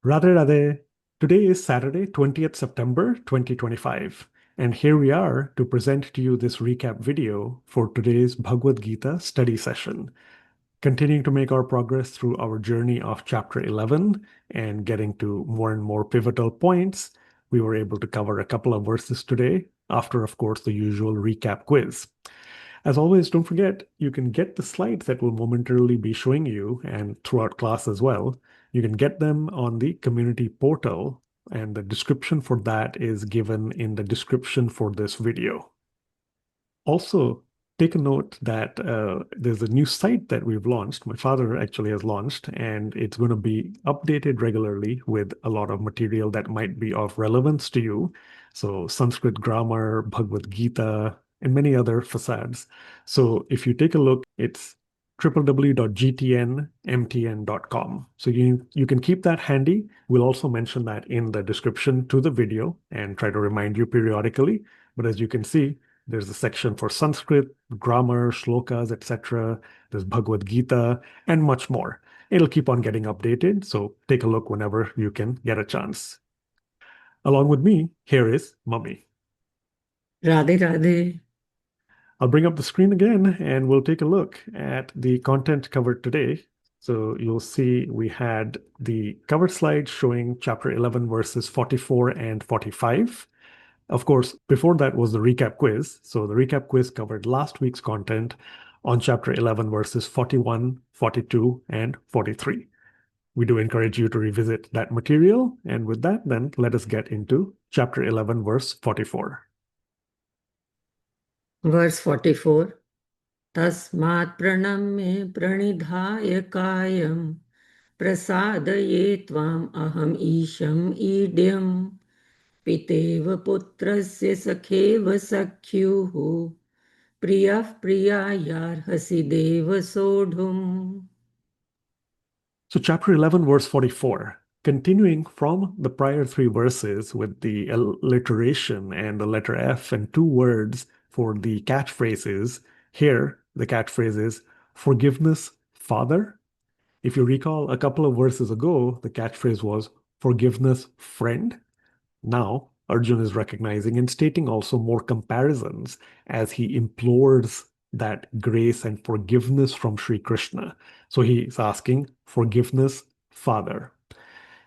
Radhe Radhe. Today is Saturday, 20th September 2025, and here we are to present to you this recap video for today's Bhagavad Gita study session. Continuing to make our progress through our journey of chapter 11 and getting to more and more pivotal points, we were able to cover a couple of verses today, after, of course, the usual recap quiz. As always, don't forget, you can get the slides that will momentarily be showing you and throughout class as well. You can get them on the community portal, and the description for that is given in the description for this video. Also, take a note that there's a new site that we've launched. My father actually has launched, and it's going to be updated regularly with a lot of material that might be of relevance to you. So, Sanskrit grammar, Bhagavad Gita, and many other facades. So, if you take a look, it's www.gtnmtn.com. So you can keep that handy. We'll also mention that in the description to the video and try to remind you periodically. But as you can see, there's a section for Sanskrit, grammar, shlokas, etc. There's Bhagavad Gita, and much more. It'll keep on getting updated, so take a look whenever you can get a chance. Along with me, here is Mummy. Radhe Radhe. I'll bring up the screen again and we'll take a look at the content covered today. So you'll see we had the cover slide showing chapter 11, verses 44 and 45. Of course, before that was the recap quiz. So the recap quiz covered last week's content on chapter 11, verses 41, 42, and 43. We do encourage you to revisit that material. And with that, then let us get into chapter 11, verse 44. Verse 44. Tasmat pranamye pranidhaya kayam prasadaye tvam aham isham idyam piteva putrasya sakheva sakhyuhu priyah priyayarhasi deva sodhum. So, chapter 11, verse 44, continuing from the prior three verses with the alliteration and the letter F and two words for the catchphrases. Here, the catchphrase is forgiveness, Father. If you recall, a couple of verses ago, the catchphrase was forgiveness, friend. Now, Arjun is recognizing and stating also more comparisons as he implores that grace and forgiveness from Sri Krishna. So he's asking, forgiveness, Father.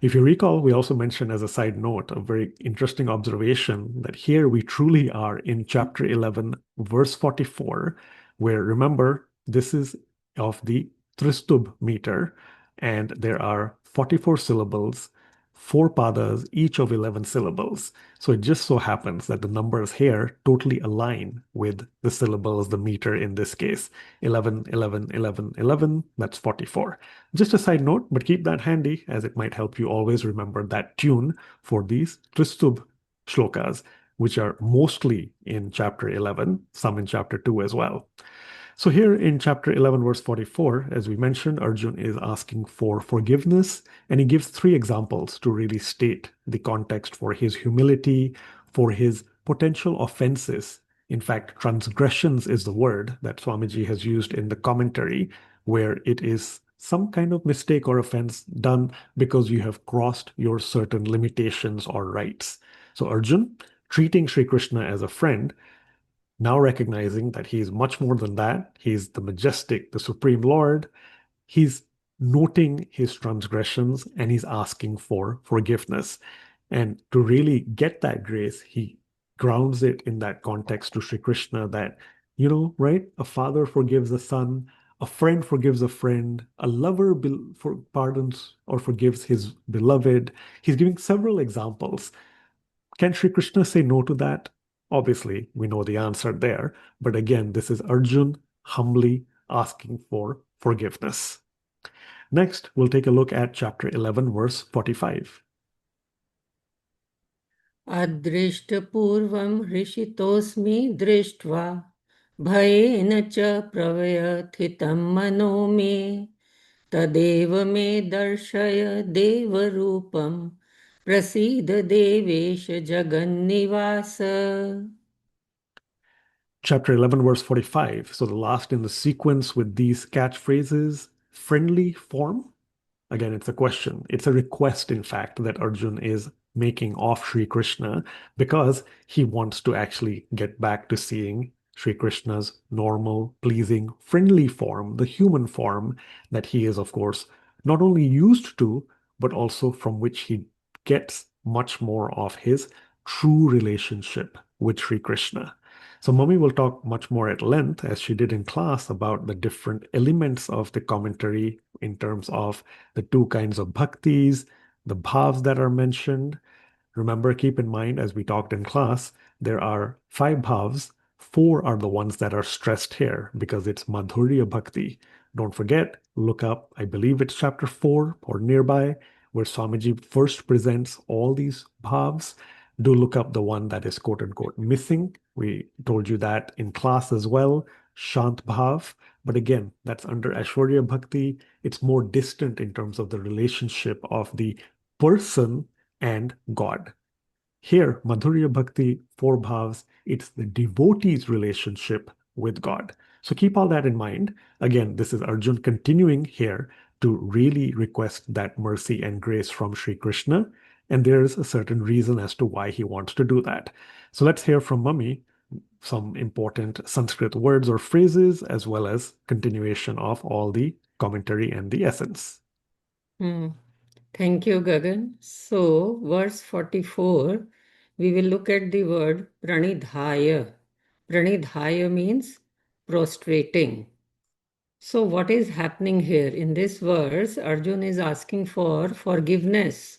If you recall, we also mentioned as a side note a very interesting observation that here we truly are in chapter 11, verse 44, where remember, this is of the Tristubh meter, and there are 44 syllables, four padas, each of 11 syllables. So it just so happens that the numbers here totally align with the syllables, the meter in this case 11, 11, 11, 11, that's 44. Just a side note, but keep that handy as it might help you always remember that tune for these Tristubh shlokas, which are mostly in chapter 11, some in chapter 2 as well. So here in chapter 11, verse 44, as we mentioned, Arjun is asking for forgiveness, and he gives three examples to really state the context for his humility, for his potential offenses. In fact, transgressions is the word that Swamiji has used in the commentary, where it is some kind of mistake or offense done because you have crossed your certain limitations or rights. So Arjun, treating Sri Krishna as a friend, now recognizing that he's much more than that. He's the majestic, the supreme Lord. He's noting his transgressions and he's asking for forgiveness. And to really get that grace, he grounds it in that context to Sri Krishna that, right? A father forgives a son, a friend forgives a friend, a lover pardons or forgives his beloved. He's giving several examples. Can Sri Krishna say no to that? Obviously, we know the answer there. But again, this is Arjun humbly asking for forgiveness. Next, we'll take a look at chapter 11, verse 45. Adrishtapurvam rishitosmi drishtva bhayena cha pravyathitam mano me Tadeva me darshaya deva rupam prasida devesha jagannivasa. Chapter 11, verse 45. So the last in the sequence with these catchphrases, friendly form. Again, it's a question. It's a request, in fact, that Arjun is making of Sri Krishna because he wants to actually get back to seeing Sri Krishna's normal, pleasing, friendly form, the human form that he is, of course, not only used to, but also from which he gets much more of his true relationship with Sri Krishna. So, Mummy will talk much more at length, as she did in class, about the different elements of the commentary in terms of the two kinds of bhaktis, the bhavs that are mentioned. Remember, keep in mind, as we talked in class, there are five bhavs. Four are the ones that are stressed here because it's Madhurya Bhakti. Don't forget, look up, I believe it's chapter 4 or nearby, where Swamiji first presents all these bhavs. Do look up the one that is quote unquote missing. We told you that in class as well, Shant Bhav. But again, that's under Aishwarya Bhakti. It's more distant in terms of the relationship of the person and God. Here, Madhurya Bhakti, four bhavs, it's the devotee's relationship with God. So keep all that in mind. Again, this is Arjun continuing here to really request that mercy and grace from Sri Krishna. And there's a certain reason as to why he wants to do that. So let's hear from Mummy some important Sanskrit words or phrases, as well as continuation of all the commentary and the essence. Hmm. Thank you, Gagan. So, verse 44, we will look at the word pranidhaya. Pranidhaya means prostrating. So, what is happening here? In this verse, Arjun is asking for forgiveness,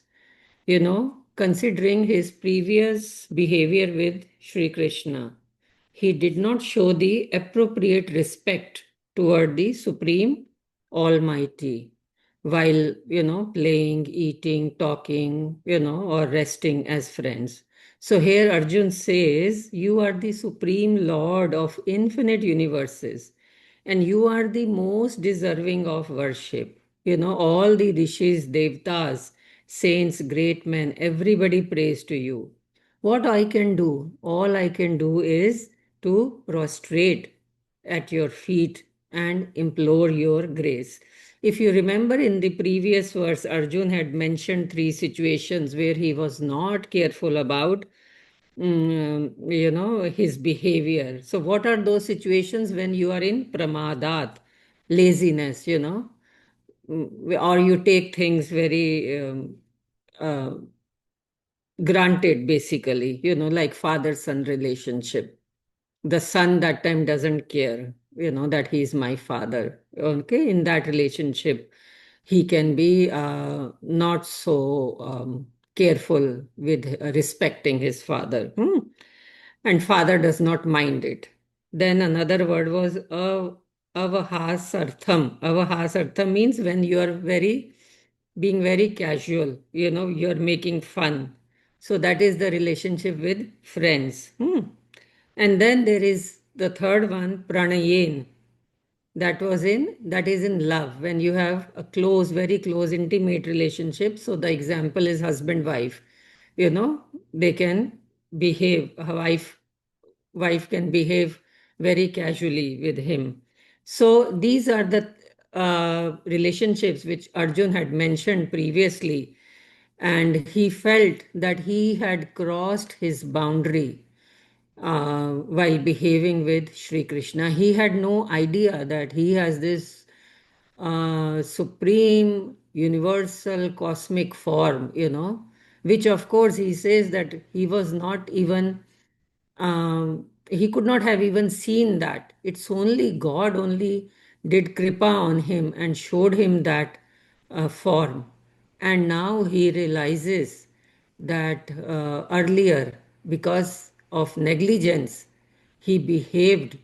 considering his previous behavior with Sri Krishna. He did not show the appropriate respect toward the Supreme Almighty while, playing, eating, talking, or resting as friends. So here Arjun says, you are the Supreme Lord of infinite universes, and you are the most deserving of worship. All the rishis, devtas, saints, great men, everybody prays to you. What I can do, all I can do is to prostrate at your feet and implore your grace. If you remember in the previous verse, Arjun had mentioned three situations where he was not careful about his behavior. So, what are those situations when you are in pramadat, laziness, or you take things very uh, granted, basically, like father son relationship. The son that time doesn't care, that he is my father. Okay, in that relationship, he can be not so careful with respecting his father. And father does not mind it. Then another word was avahasartham. Avahasartham means when you are being very casual, you're making fun. So that is the relationship with friends. And then there is the third one, pranayen. That is in love, when you have a close, very close, intimate relationship. So the example is husband wife. They can behave. A wife can behave very casually with him. So these are the relationships which Arjun had mentioned previously, and he felt that he had crossed his boundary while behaving with Sri Krishna. He had no idea that he has this supreme, universal, cosmic form, which of course he says that he was not even, he could not have even seen that. It's only God only did kripa on him and showed him that form. And now he realizes that earlier, because of negligence, he behaved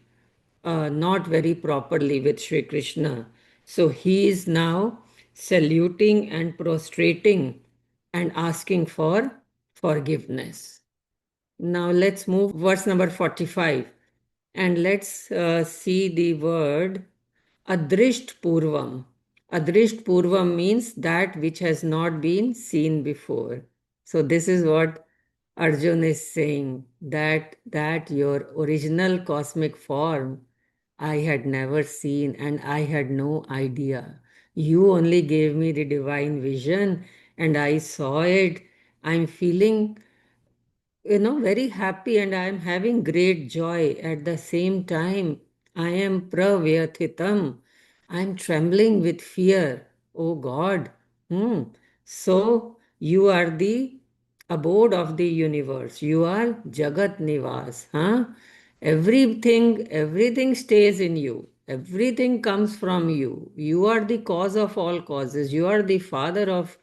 not very properly with Sri Krishna. So he is now saluting and prostrating and asking for forgiveness. Now let's move verse number 45, and let's see the word adrisht purvam. Adrisht purvam means that which has not been seen before. So this is what Arjun is saying, that your original cosmic form I had never seen and I had no idea. You only gave me the divine vision and I saw it. I'm feeling, very happy and I am having great joy. At the same time, I am pravyathitam. I am trembling with fear. Oh God. Hmm. So you are the abode of the universe. You are Jagat Nivas. Huh? Everything stays in you. Everything comes from you. You are the cause of all causes. You are the father of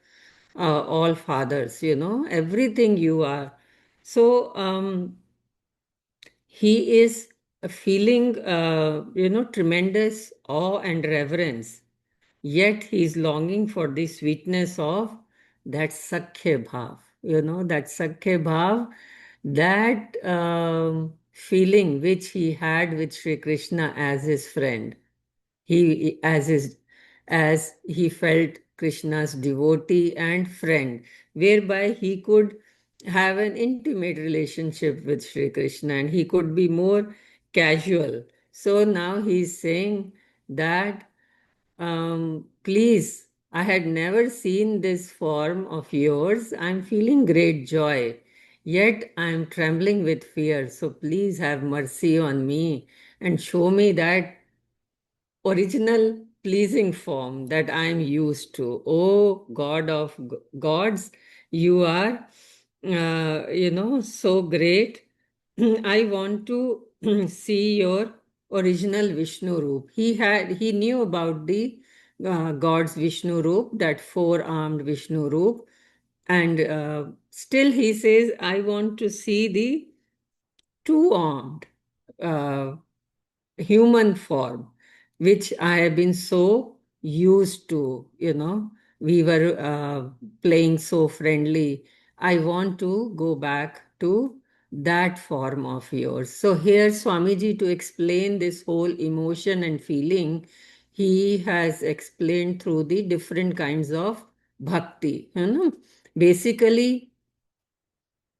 all fathers, everything you are. So he is feeling, tremendous awe and reverence. Yet he is longing for the sweetness of that Sakhya Bhav, that Sakhya Bhav, that feeling which he had with Sri Krishna as his friend. He as he felt Krishna's devotee and friend, whereby he could have an intimate relationship with Sri Krishna and he could be more casual. So now he's saying that, please, I had never seen this form of yours. I'm feeling great joy, yet I'm trembling with fear. So please have mercy on me and show me that original pleasing form that I am used to. Oh God of gods, you are, so great. I want to see your original Vishnu Roop. He knew about the God's Vishnu Roop, that four-armed Vishnu Roop, and still he says, I want to see the two-armed uh, human form, which I have been so used to, we were playing so friendly. I want to go back to that form of yours. So, here, Swamiji, to explain this whole emotion and feeling, he has explained through the different kinds of bhakti. Basically,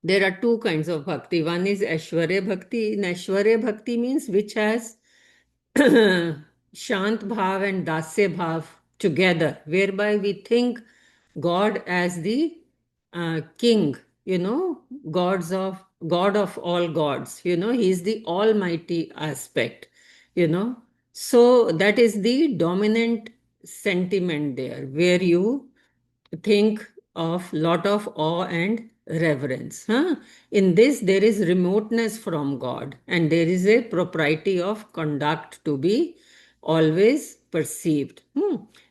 there are two kinds of bhakti. One is Aishwarya Bhakti. In Aishwarya Bhakti means which has Shant Bhav and Dasya Bhav together, whereby we think God as the king, God of all gods, he is the almighty aspect, you know. So that is the dominant sentiment there, where you think of lot of awe and reverence. In this, there is remoteness from God, and there is a propriety of conduct to be always perceived.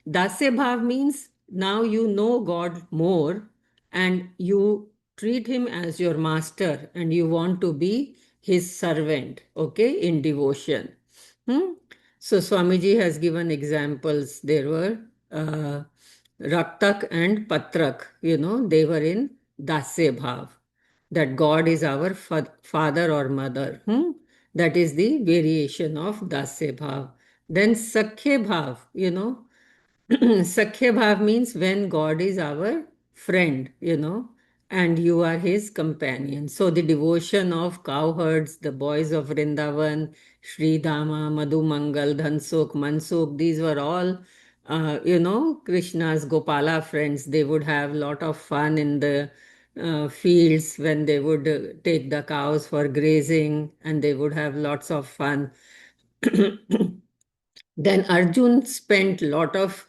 Dasya bhav means now you know God more and you treat him as your master and you want to be his servant, okay, in devotion. Hmm? So Swamiji has given examples. There were Raktak and Patrak, they were in Dasya Bhav, that God is our father or mother. That is the variation of Dasya Bhav. Then Sakhya Bhav, Sakhya Bhav means when God is our friend, and you are his companion. So the devotion of cowherds, the boys of Vrindavan, Sri Dama, Madhu Mangal, Dhansuk, Mansuk, these were all, Krishna's Gopala friends. They would have lot of fun in the fields when they would take the cows for grazing, and they would have lots of fun. Then Arjun spent lot of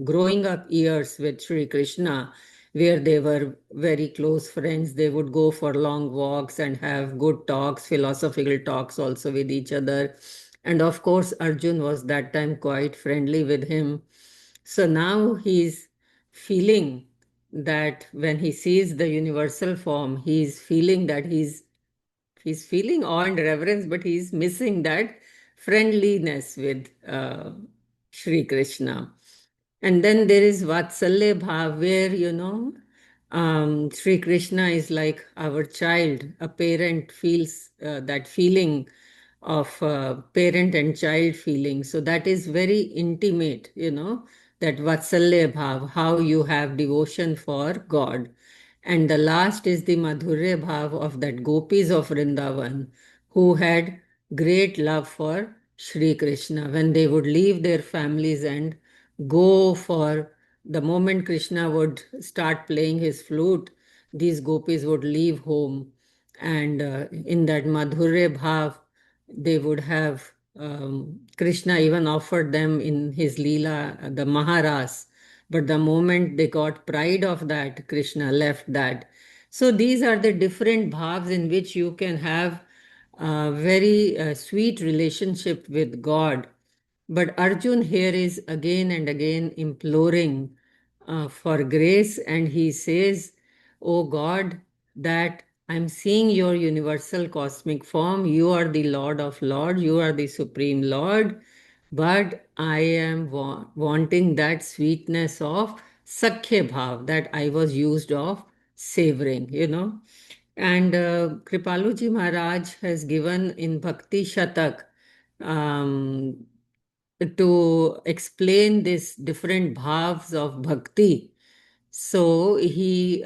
growing up years with Sri Krishna, where they were very close friends. They would go for long walks and have good talks, philosophical talks also with each other. And of course, Arjun was that time quite friendly with him. So now he's feeling that when he sees the universal form, he's feeling that he's feeling awe and reverence, but he's missing that friendliness with Sri Krishna. And then there is Vatsalya Bhav, where, Sri Krishna is like our child. A parent feels that feeling of parent and child feeling. So that is very intimate, that Vatsalya Bhav, how you have devotion for God. And the last is the Madhurya Bhav of that gopis of Vrindavan who had great love for Sri Krishna when they would leave their families and go for the moment Krishna would start playing his flute, these gopis would leave home, and in that Madhurya Bhav, they would have Krishna even offered them in his Leela the Maharas. But the moment they got pride of that, Krishna left that. So these are the different bhavs in which you can have a very sweet relationship with God. But Arjun here is again and again imploring for grace, and he says, "O God, that I'm seeing your universal cosmic form. You are the Lord of Lords, you are the Supreme Lord, but I am wanting that sweetness of Sakhya Bhav that I was used of savoring. And Kripaluji Maharaj has given in Bhakti Shatak um, to explain these different bhavs of bhakti. So he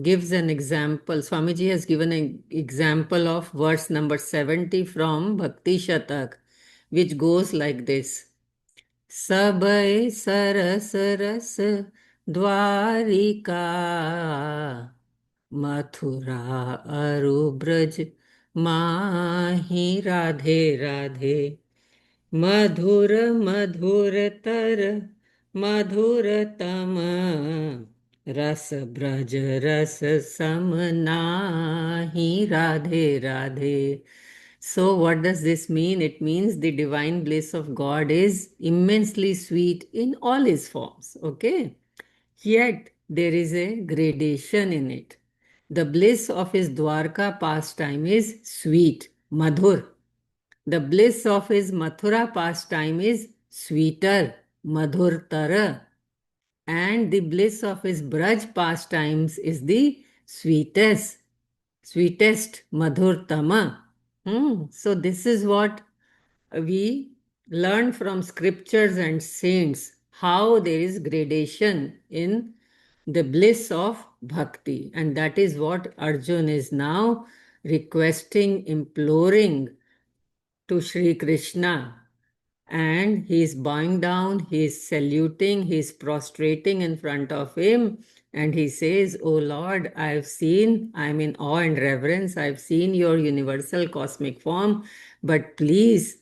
gives an example. Swamiji has given an example of verse number 70 from Bhakti Shatak, which goes like this. Sabay saras ras dwarika Mathura अरु ब्रज माही राधे राधे मधुर मधुरतर मधुरतम रस ब्रज रस सम नाही Radhe Radhe. So what does this mean? It means the divine bliss of God is immensely sweet in all his forms. Okay. Yet there is a gradation in it. The bliss of his Dwarka pastime is sweet, madhur. The bliss of his Mathura pastime is sweeter, madhurtara. And the bliss of his Braj pastimes is the sweetest, madhurtama. So this is what we learn from scriptures and saints, how there is gradation in the bliss of bhakti. And that is what Arjun is now requesting, imploring to Sri Krishna. And he is bowing down, he is saluting, he is prostrating in front of him, and he says, "O Lord, I have seen, I am in awe and reverence, I have seen your universal cosmic form, but please,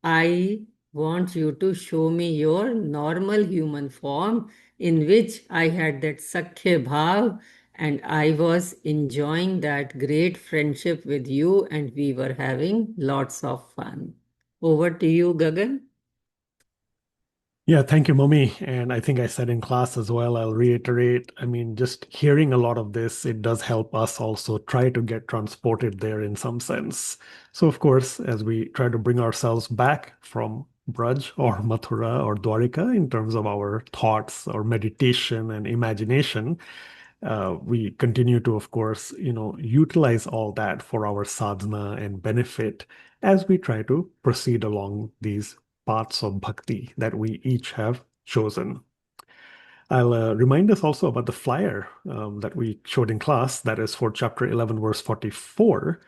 I want you to show me your normal human form in which I had that Sakhya Bhav and I was enjoying that great friendship with you and we were having lots of fun." Over to you, Gagan. Yeah, thank you, Mummy. And I think I said in class as well, I'll reiterate. I mean, just hearing a lot of this, it does help us also try to get transported there in some sense. So, of course, as we try to bring ourselves back from Braj or Mathura or Dwarika in terms of our thoughts or meditation and imagination, we continue to, of course, utilize all that for our sadhana and benefit as we try to proceed along these paths of bhakti that we each have chosen. I'll remind us also about the flyer that we showed in class, that is for chapter 11, verse 44.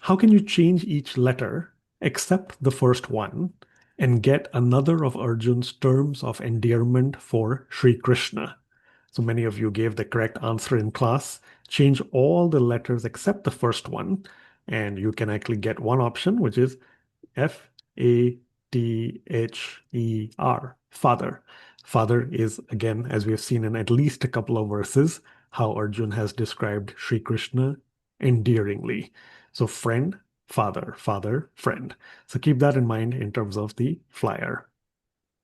How can you change each letter except the first one and get another of Arjun's terms of endearment for Sri Krishna? So many of you gave the correct answer in class. Change all the letters except the first one, and you can actually get one option, which is Father. Father. Father is, again, as we have seen in at least a couple of verses, how Arjun has described Sri Krishna endearingly. So, friend, father, father, friend. So, keep that in mind in terms of the flyer.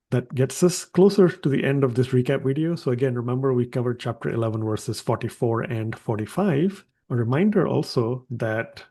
That gets us closer to the end of this recap video. So again, remember we covered chapter 11 verses 44 and 45. A reminder also that,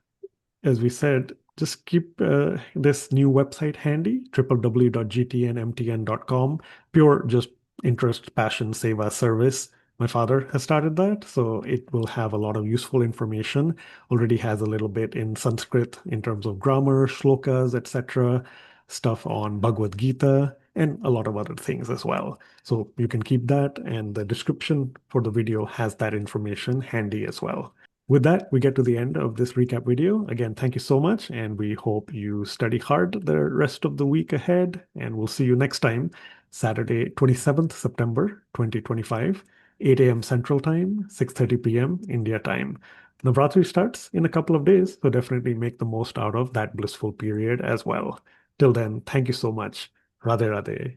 as we said, just keep this new website handy, www.gtnmtn.com. Pure just interest, passion, seva service. My father has started that, so it will have a lot of useful information. Already has a little bit in Sanskrit in terms of grammar, shlokas, etc. Stuff on Bhagavad Gita, and a lot of other things as well. So you can keep that, and the description for the video has that information handy as well. With that, we get to the end of this recap video. Again, thank you so much, and we hope you study hard the rest of the week ahead. And we'll see you next time, Saturday, 27th September 2025, 8 a.m. Central Time, 6:30 p.m. India time. Navratri starts in a couple of days, so definitely make the most out of that blissful period as well. Till then, thank you so much. Radhe Radhe.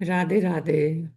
Radhe Radhe.